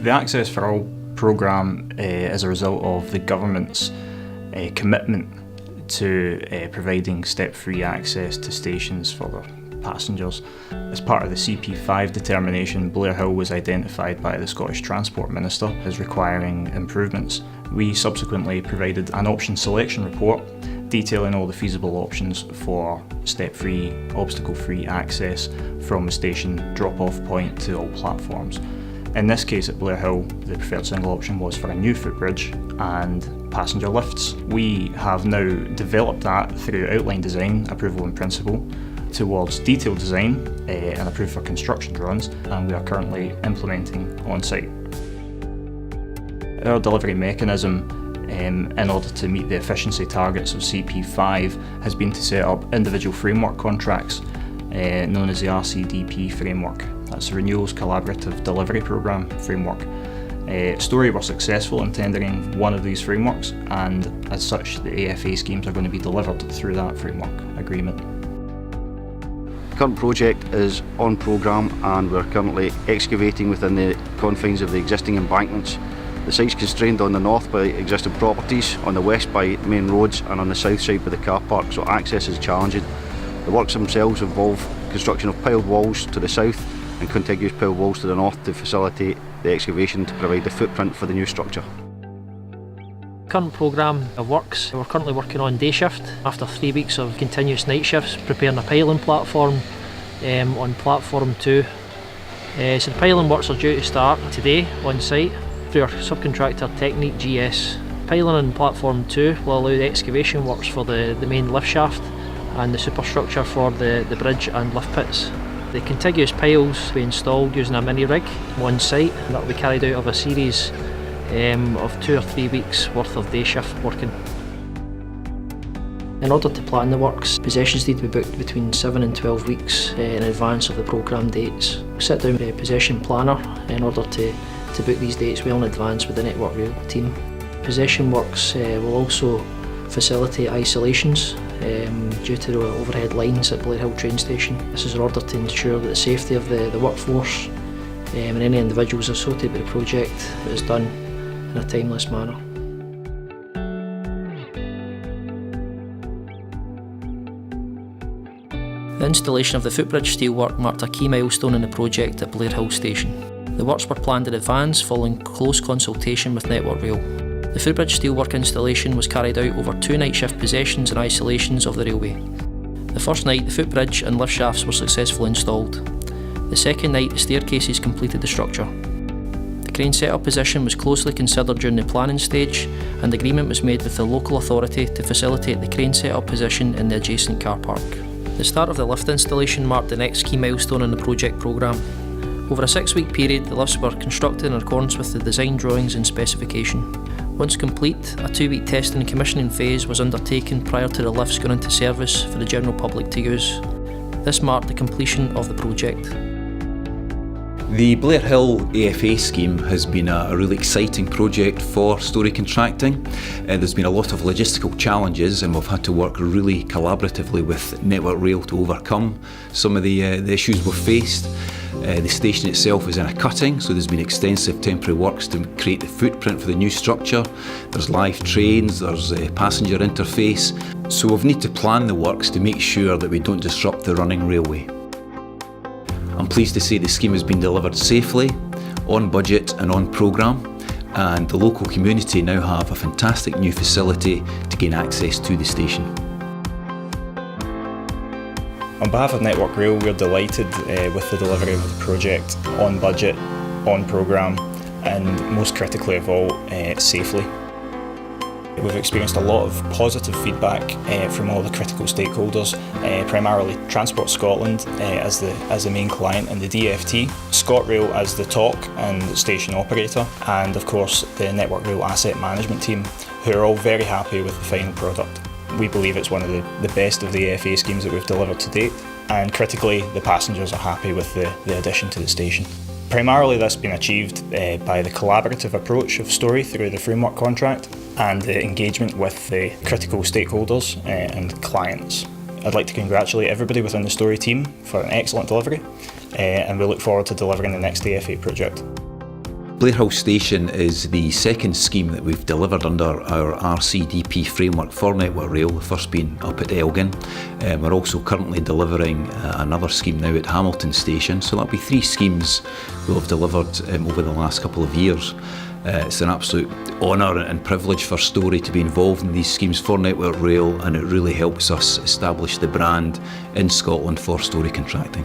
The Access for All programme is a result of the government's commitment to providing step-free access to stations for their passengers. As part of the CP5 determination, Blairhill was identified by the Scottish Transport Minister as requiring improvements. We subsequently provided an option selection report detailing all the feasible options for step-free, obstacle-free access from the station drop-off point to all platforms. In this case at Blairhill, the preferred single option was for a new footbridge and passenger lifts. We have now developed that through outline design, approval in principle, towards detailed design and approved for construction drawings, and we are currently implementing on site. Our delivery mechanism in order to meet the efficiency targets of CP5 has been to set up individual framework contracts known as the RCDP framework. That's the Renewals Collaborative Delivery Programme framework. Storey were successful in tendering one of these frameworks, and as such the AFA schemes are going to be delivered through that framework agreement. The current project is on programme and we're currently excavating within the confines of the existing embankments. The site's constrained on the north by existing properties, on the west by main roads, and on the south side by the car park, so access is challenging. The works themselves involve construction of piled walls to the south and contiguous piled walls to the north to facilitate the excavation to provide the footprint for the new structure. Current programme of works, we're currently working on day shift after 3 weeks of continuous night shifts, preparing a piling platform on platform 2. So the piling works are due to start today on site through our subcontractor Technique GS. Piling on platform 2 will allow the excavation works for the main lift shaft and the superstructure for the bridge and lift pits. The contiguous piles will be installed using a mini rig on site, and that will be carried out of a series of 2 or 3 weeks worth of day shift working. In order to plan the works, possessions need to be booked between 7 and 12 weeks in advance of the programme dates. We'll sit down with a possession planner in order to book these dates well in advance with the Network Rail team. Possession works will also facilitate isolations due to the overhead lines at Blairhill train station. This is in order to ensure that the safety of the workforce and any individuals associated with the project is done in a timeless manner. The installation of the footbridge steelwork marked a key milestone in the project at Blairhill Station. The works were planned in advance following close consultation with Network Rail. The footbridge steelwork installation was carried out over 2 night shift possessions and isolations of the railway. The first night the footbridge and lift shafts were successfully installed. The second night the staircases completed the structure. The crane setup position was closely considered during the planning stage, and agreement was made with the local authority to facilitate the crane setup position in the adjacent car park. The start of the lift installation marked the next key milestone in the project programme. Over a 6-week period, the lifts were constructed in accordance with the design drawings and specification. Once complete, a 2-week testing and commissioning phase was undertaken prior to the lifts going into service for the general public to use. This marked the completion of the project. The Blairhill AFA scheme has been a really exciting project for Storey Contracting. There's been a lot of logistical challenges and we've had to work really collaboratively with Network Rail to overcome some of the issues we've faced. The station itself is in a cutting, so there's been extensive temporary works to create the footprint for the new structure. There's live trains, there's passenger interface, so we've need to plan the works to make sure that we don't disrupt the running railway. I'm pleased to say the scheme has been delivered safely, on budget and on programme, and the local community now have a fantastic new facility to gain access to the station. On behalf of Network Rail, we're delighted with the delivery of the project on budget, on programme, and most critically of all, safely. We've experienced a lot of positive feedback from all the critical stakeholders, primarily Transport Scotland as the main client and the DFT, ScotRail as the TOC and station operator, and of course the Network Rail asset management team, who are all very happy with the final product. We believe it's one of the best of the AFA schemes that we've delivered to date, and critically the passengers are happy with the addition to the station. Primarily this has been achieved by the collaborative approach of Storey through the framework contract and the engagement with the critical stakeholders and clients. I'd like to congratulate everybody within the Storey team for an excellent delivery and we look forward to delivering the next AFA project. Blairhill Station is the second scheme that we've delivered under our RCDP framework for Network Rail, the first being up at Elgin. We're also currently delivering another scheme now at Hamilton Station, so that'll be 3 schemes we'll have delivered over the last couple of years. It's an absolute honour and privilege for Storey to be involved in these schemes for Network Rail, and it really helps us establish the brand in Scotland for Storey contracting.